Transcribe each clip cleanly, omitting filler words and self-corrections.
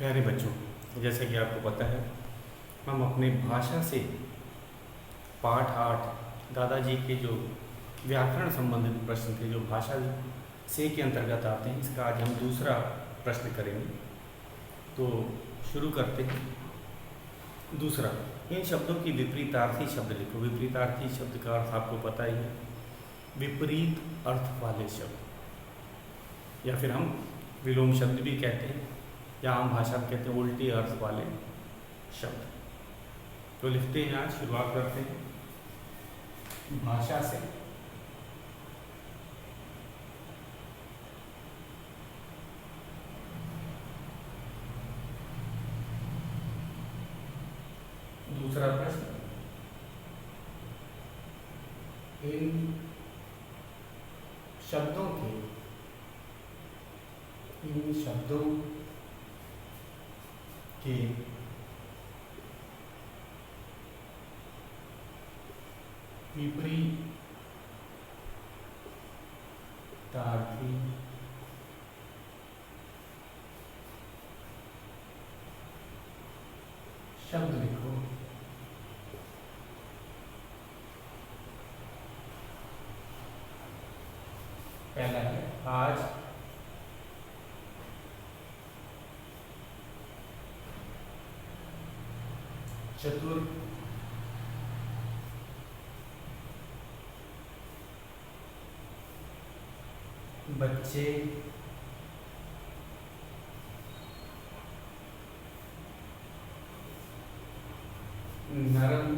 प्यारे बच्चों, जैसा कि आपको पता है, हम अपने भाषा से पाठ 8 दादाजी के जो व्याकरण संबंधित प्रश्न थे, जो भाषा से के अंतर्गत आते हैं, इसका आज हम दूसरा प्रश्न करेंगे। तो शुरू करते हैं। दूसरा, इन शब्दों की विपरीतार्थी शब्द लिखो। विपरीतार्थी शब्द का अर्थ आपको पता ही है, विपरीत अर्थ वाले शब्द, या फिर हम विलोम शब्द भी कहते हैं, या आम भाषा में कहते हैं उल्टे अर्थ वाले शब्द। तो लिखते हैं, आज शुरुआत करते हैं भाषा से। दूसरा प्रश्न, इन शब्दों के विपरीतार्थी शब्द लिखो। पहला है आज, चतुर, बच्चे, नरम,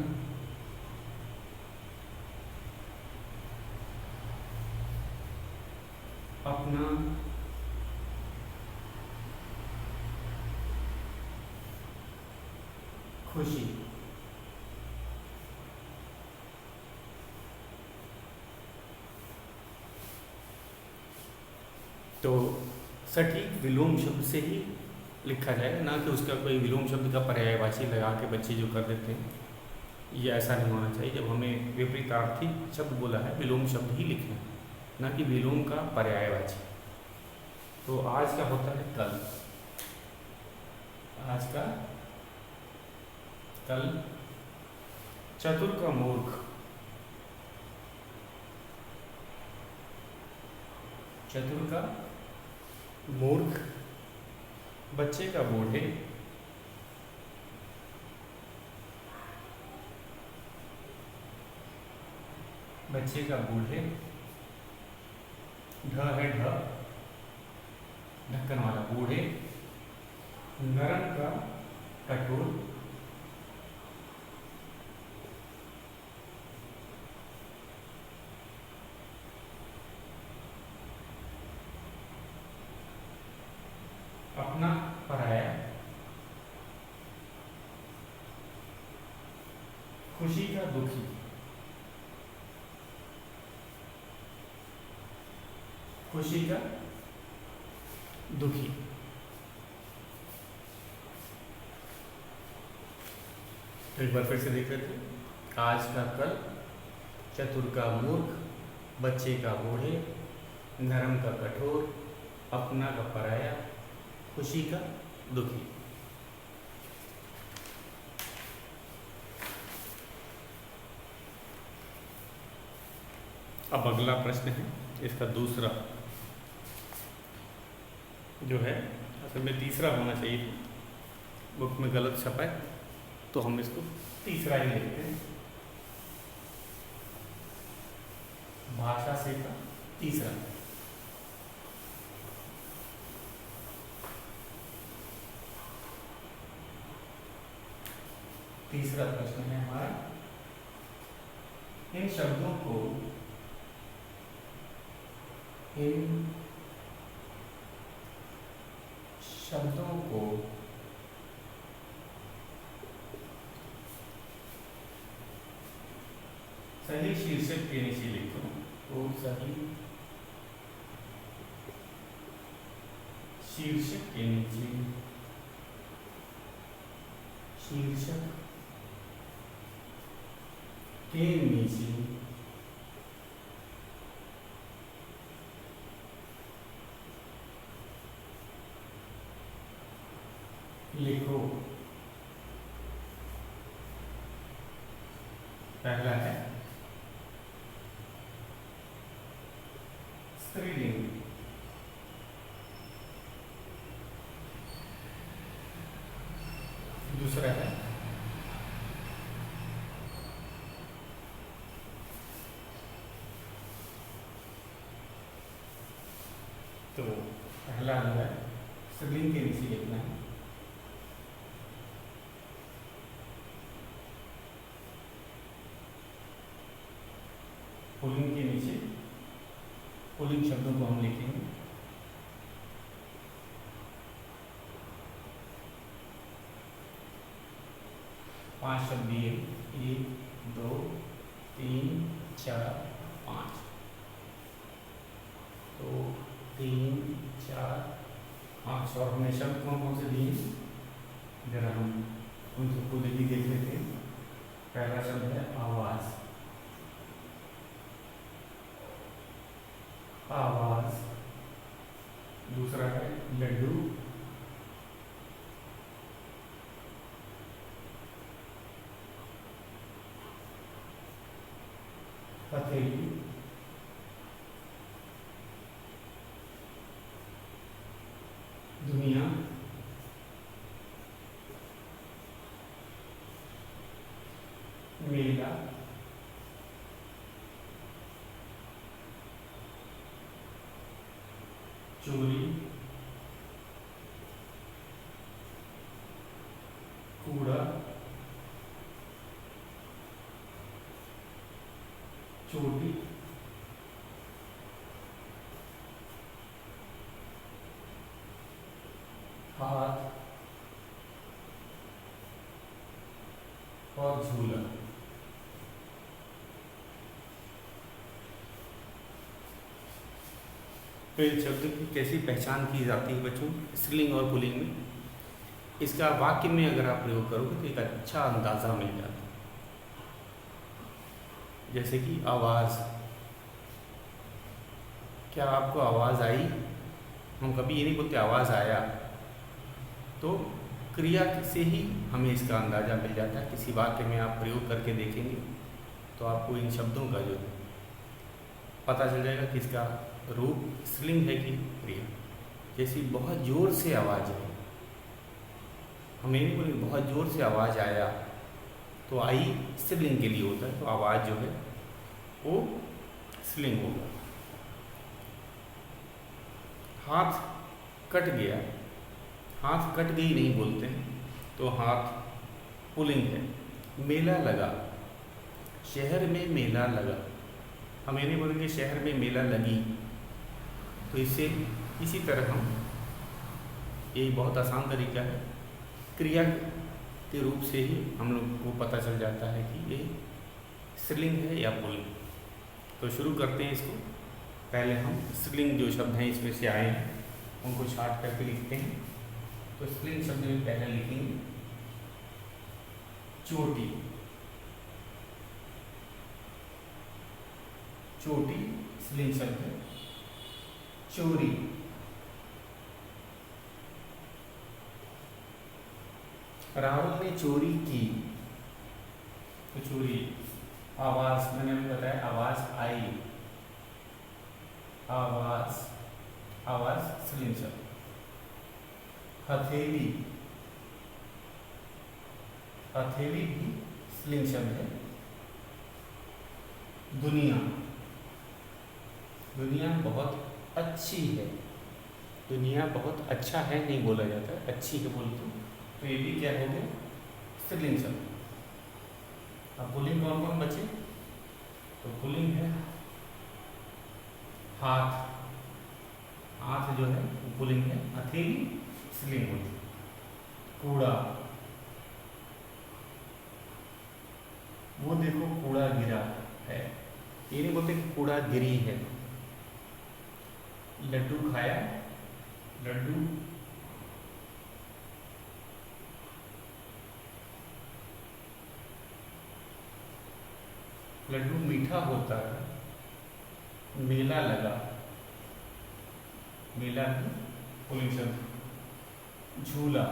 अपना, खुशी। तो सटीक विलोम शब्द से ही लिखा जाएगा, ना कि उसका कोई विलोम शब्द का पर्यायवाची लगा के बच्चे जो कर देते हैं, ये ऐसा नहीं होना चाहिए। जब हमें विपरीतार्थी शब्द बोला है, विलोम शब्द ही लिखना है, ना कि विलोम का पर्यायवाची। तो आज का होता है कल, आज का कल, चतुर का मूर्ख, चतुर का मूर्ख, बच्चे का बूढ़े, बच्चे का बूढ़े, ढ है ढ, ढक्कन वाला, बूढ़े, नरम का कठोर, अपना पराया, खुशी का दुखी, खुशी का दुखी। तो एक बार फिर से देख लेते हैं। आज का कल, चतुर का मूर्ख, बच्चे का बूढ़े, नरम का कठोर, अपना का पराया, खुशी का दुखी। अब अगला प्रश्न है, इसका दूसरा जो है, असल में तीसरा होना चाहिए, बुक में गलत छपा है, तो हम इसको तीसरा ही लिखते हैं। भाषा से का तीसरा, तीसरा प्रश्न है हमारा, इन शब्दों को, इन शब्दों को सही शीर्षक के नीचे लिखो। तो सही शीर्षक के नीचे, शीर्षक के नीचे लिखो। पहला है स्त्रीलिंग। दूसरा है तो पहला जो है स्त्रीलिंग के नीचे लिखना है पुल्लिंग के नीचे पुल्लिंग शब्दों को हम लिखेंगे। पांच शब्द दिए, 1 2 3 4 5। तो 3 4 5 और हमने शब्द कौन कौन से दिए, जरा हम उन सबको भी देख लेते हैं। पहला शब्द है आवाज। आवाज। दूसरा है लड्डू। हथेली। दुनिया। मेला। चोरी। कूड़ा। चोटी। हाथ और झूला। तो इन शब्दों की कैसी पहचान की जाती है बच्चों स्त्रीलिंग और पुल्लिंग में, इसका वाक्य में अगर आप प्रयोग करोगे तो एक अच्छा अंदाजा मिल जाता है। जैसे कि आवाज़, क्या आपको आवाज़ आई? हम कभी ये नहीं बोलते आवाज़ आया। तो क्रिया से ही हमें इसका अंदाज़ा मिल जाता है। किसी वाक्य में आप प्रयोग करके देखेंगे तो आपको इन शब्दों का जो पता चल जाएगा कि इसका रूप स्त्रीलिंग है कि क्रिया। जैसे बहुत ज़ोर से आवाज़ आई, हम ये नहीं बोलेंगे बहुत ज़ोर से आवाज़ आया, तो आई स्त्रीलिंग के लिए होता है, तो आवाज़ जो है वो स्त्रीलिंग होगा। हाथ कट गया, हाथ कट गई नहीं बोलते हैं, तो हाथ पुल्लिंग है। मेला लगा, शहर में मेला लगा, हम ये नहीं बोलेंगे शहर में मेला लगी। तो इससे इसी तरह हम, ये बहुत आसान तरीका है, क्रिया के रूप से ही हम लोग को पता चल जाता है कि ये स्त्रीलिंग है या पुल्लिंग। तो शुरू करते हैं इसको। पहले हम स्त्रीलिंग जो शब्द हैं इसमें से आए हैं उनको छांट करके लिखते हैं। तो स्त्रीलिंग शब्द में पहले लिखेंगे चोटी। चोटी स्त्रीलिंग शब्द है। चोरी। राहुल ने चोरी की, तो चोरी। आवाज, मैंने अभी बताया आवाज आई, आवाज, आवाज स्त्रीलिंग शब्द। हथेली, हथेली भी स्त्रीलिंग शब्द है। दुनिया, दुनिया बहुत अच्छी है, दुनिया बहुत अच्छा है नहीं बोला जाता, अच्छी है बोलते, तो ये भी क्या हो गया स्त्रीलिंग शब्द। अब पुल्लिंग कौन कौन बचे? तो पुल्लिंग है हाथ, हाथ जो है वो पुल्लिंग है। हथेली स्त्रीलिंग होती है। कूड़ा, वो देखो कूड़ा गिरा है, ये नहीं बोलते कि कूड़ा गिरी है। लड्डू खाया, लड्डू लड्डू मीठा होता है। मेला लगा, मेला भी पुल्लिंग शब्द। झूला,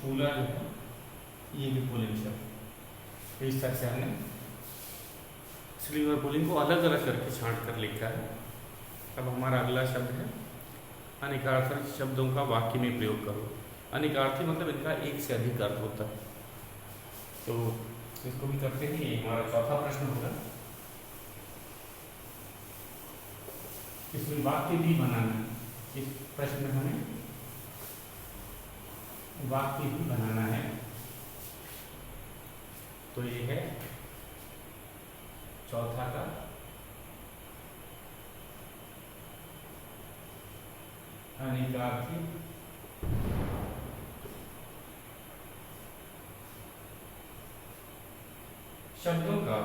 फूला जो है ये भी पुल्लिंग शब्द। तो इस तरह से हमने स्त्रीलिंग और पुल्लिंग को अलग अलग करके छांट कर लिखा है। अब हमारा अगला शब्द है अनेकार्थक शब्दों का वाक्य में प्रयोग करो। अनेकार्थी मतलब इनका एक से अधिक अर्थ होता है। तो इसको भी करते हैं। ये हमारा चौथा प्रश्न होगा। इसमें वाक्य भी बनाना है। इस प्रश्न में हमें वाक्य भी बनाना है। तो ये है चौथा का अनेकार्थी शब्दों का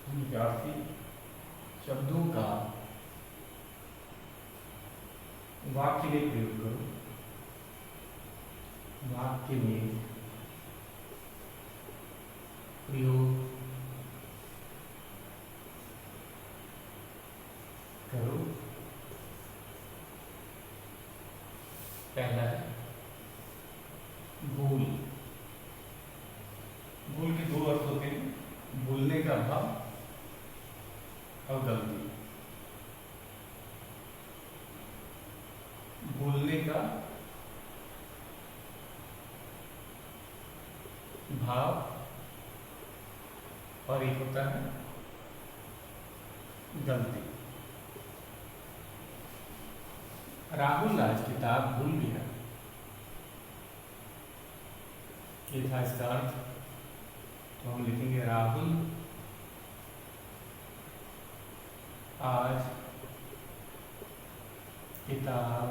अनेकार्थी शब्दों का वाक्य में प्रयोग करो। वाक्य में प्रयोग करो। पहला है भूल। भूल के दो अर्थ होते हैं, भूलने का भाव और गलती। भूलने का भाव और एक होता है गलती। राहुल आज किताब भूल गया। ये था इसका अर्थ। तो हम लिखेंगे राहुल आज किताब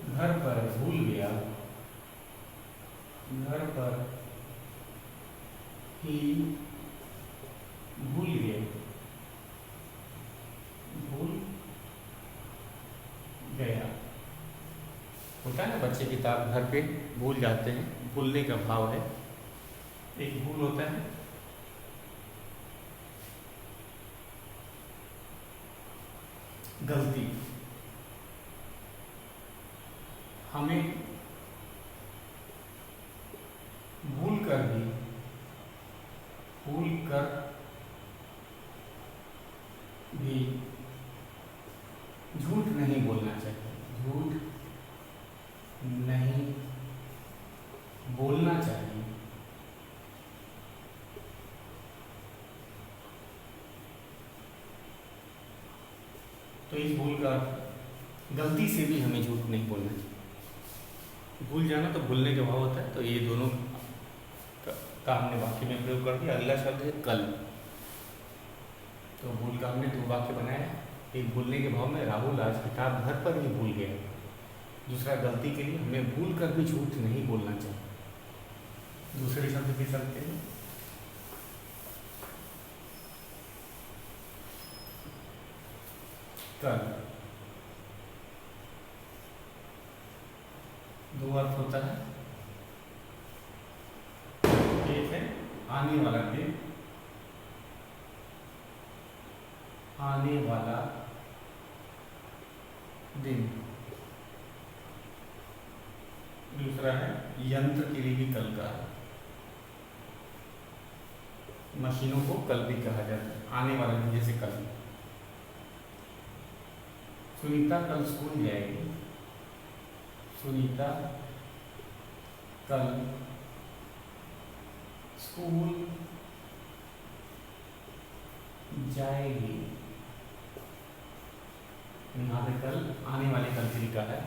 घर पर भूल गया। घर पर ही भूल गया। भूल गया होता है ना, बच्चे किताब घर पे भूल जाते हैं, भूलने का भाव है। एक भूल होता है। गलती, हमें भूल कर भी झूठ नहीं बोलना चाहिए। झूठ नहीं बोलना चाहिए। तो इस भूल का गलती से भी हमें झूठ नहीं बोलना चाहिए। भूल जाना तो भूलने का भाव होता है। तो ये दोनों का हमने वाक्य में प्रयोग कर दिया। अगला शब्द है कल। तो भूल का हमने दो वाक्य बनाया। एक भूलने के भाव में राहुल आज किताब घर पर ही भूल गया। दूसरा गलती के लिए हमें भूल कर भी झूठ नहीं बोलना चाहिए। दूसरे शब्द भी चलते हैं। कल दो अर्थ होता है। एक है आने वाला दिन, आने वाला दिन। दूसरा है यंत्र के लिए भी कल का है। मशीनों को कल भी कहा जाता है। आने वाला दिन जैसे कल। सुनीता कल स्कूल जाएगी। सुनीता कल स्कूल जाएगी। यहाँ पे कल आने वाले कल से लिखा है।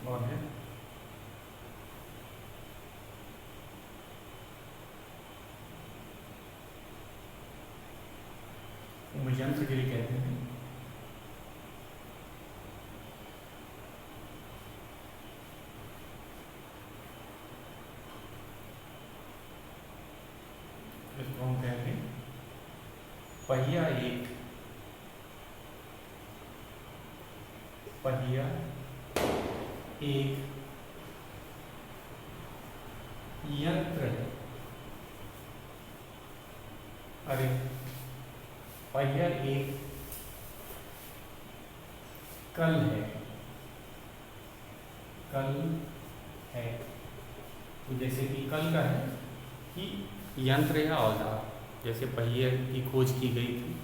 और है यंत्र के लिए कहते हैं इसको हम कहते हैं पहिया एक। पहिया एक यंत्र है। अरे पहिया एक कल है, कल है। तो जैसे कि कल का है कि यंत्र या औजार, जैसे पहिए की खोज की गई थी,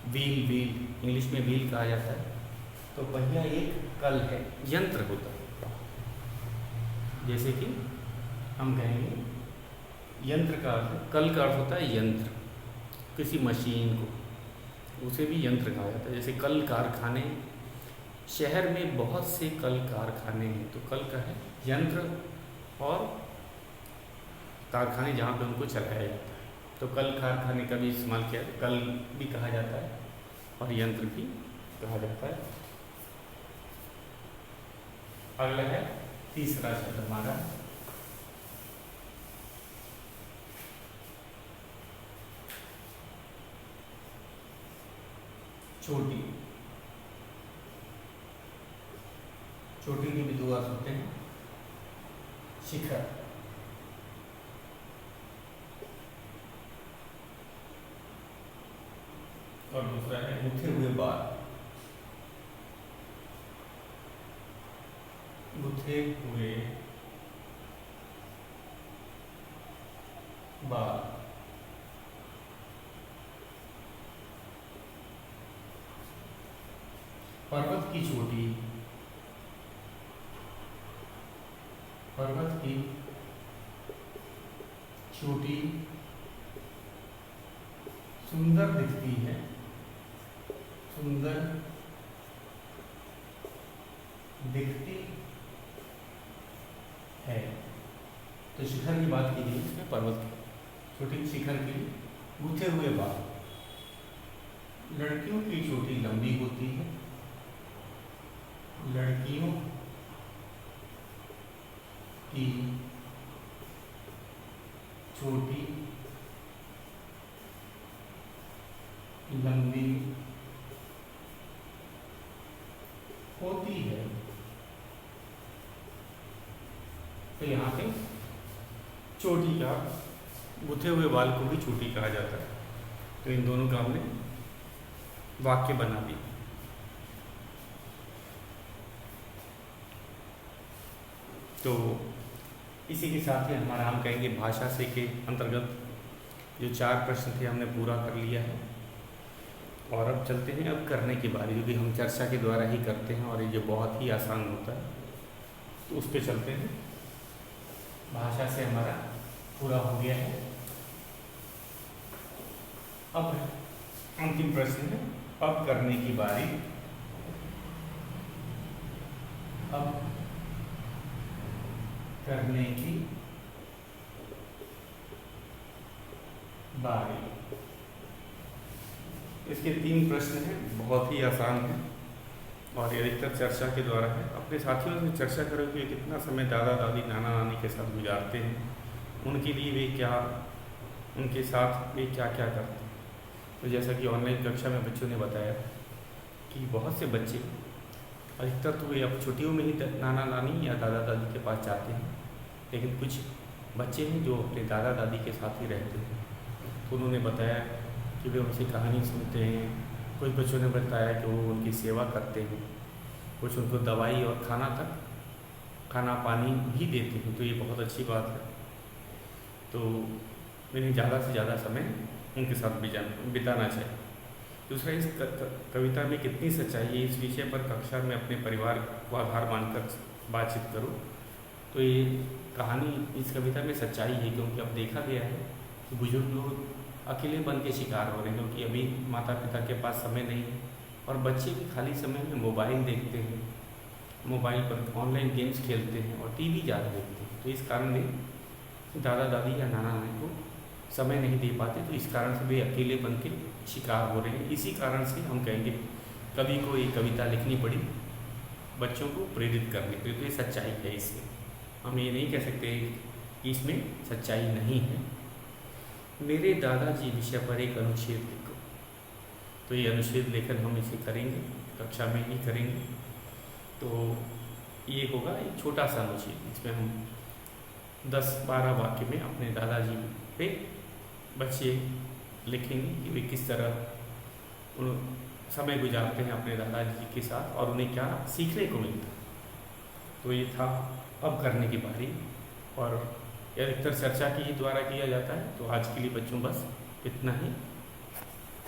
व्हील, व्हील इंग्लिश में व्हील कहा जाता है, तो पहिया एक कल है, यंत्र होता है। जैसे कि हम कहेंगे यंत्र का अर्थ, कल का अर्थ होता है यंत्र, किसी मशीन को, उसे भी यंत्र कहा जाता है। जैसे कल कारखाने, शहर में बहुत से कल कारखाने हैं, तो कल का है यंत्र और कारखाने जहाँ पे उनको चलाया जाता है, तो कल कारखाने का भी इस्तेमाल किया, कल भी कहा जाता है और यंत्र भी कहा जाता है। अगला है तीसरा शब्द हमारा चोटी। चोटी के भी दो अर्थ होते हैं, शिखर, और दूसरा है गुथे हुए बाल। गुथे हुए बाल, पर्वत की चोटी, पर्वत की चोटी सुंदर दिखती है, सुंदर दिखती है। तो शिखर की बात की गई, इसमें पर्वत की चोटी, शिखर की गुथे हुए बाल। लड़कियों की चोटी लंबी होती है, लड़कियों की चोटी लंबी होती है। तो यहाँ पे चोटी का, गुथे हुए बाल को भी चोटी कहा जाता है। तो इन दोनों का हमने वाक्य बना दिया। तो इसी के साथ ही हमारा, हम कहेंगे भाषा से के अंतर्गत जो 4 प्रश्न थे हमने पूरा कर लिया है। और अब चलते हैं अब करने की बारी, क्योंकि हम चर्चा के द्वारा ही करते हैं और ये बहुत ही आसान होता है, तो उस पर चलते हैं। भाषा से हमारा पूरा हो गया है। अब अंतिम प्रश्न है, अब करने की बारी। अब करने की बारी। इसके 3 प्रश्न हैं, बहुत ही आसान है और ये अधिकतर चर्चा के द्वारा है। अपने साथियों से चर्चा करो कि कितना समय दादा दादी नाना नानी के साथ गुजारते हैं, उनके लिए वे क्या, उनके साथ वे क्या क्या करते हैं। तो जैसा कि ऑनलाइन कक्षा में बच्चों ने बताया कि बहुत से बच्चे, अधिकतर तो वे अब छुट्टियों में ही नाना नानी या दादा दादी के पास जाते हैं, लेकिन कुछ बच्चे हैं जो अपने दादा दादी के साथ ही रहते हैं। तो उन्होंने बताया कि वे उनसे कहानी सुनते हैं, कुछ बच्चों ने बताया कि वो उनकी सेवा करते हैं, कुछ उनको दवाई और खाना पानी भी देते हैं। तो ये बहुत अच्छी बात है। तो इन्हें ज़्यादा से ज़्यादा समय उनके साथ बिताना चाहिए। दूसरा, इस कविता में कितनी सच्चाई है, इस विषय पर कक्षा में अपने परिवार को आधार मानकर बातचीत करो। तो ये कहानी, इस कविता में सच्चाई है, क्योंकि अब देखा गया है कि बुजुर्ग लोग अकेलेपन के शिकार हो रहे हैं, क्योंकि अभी माता पिता के पास समय नहीं है और बच्चे भी खाली समय में मोबाइल देखते हैं, मोबाइल पर ऑनलाइन गेम्स खेलते हैं और टीवी ज़्यादा देखते हैं। तो इस कारण वे दादा दादी या नाना नानी को समय नहीं दे पाते, तो इस कारण से वे अकेलेपन के शिकार हो रहे हैं। इसी कारण से हम कहेंगे कवि को ये कविता लिखनी पड़ी बच्चों को प्रेरित करने के लिए। तो ये सच्चाई है, इसमें हम ये नहीं कह सकते कि इसमें सच्चाई नहीं है। मेरे दादाजी विषय पर एक अनुच्छेद लिखो। तो ये अनुच्छेद लेखन हम इसे करेंगे, कक्षा में ही करेंगे। तो ये होगा एक छोटा सा अनुच्छेद, इसमें हम 10-12 वाक्य में अपने दादाजी पे बच्चे लिखेंगे कि वे किस तरह समय गुजारते हैं अपने दादाजी के साथ और उन्हें क्या सीखने को मिलता है। तो ये था अब करने की बारी, और अधिकतर चर्चा के ही द्वारा किया जाता है। तो आज के लिए बच्चों बस इतना ही।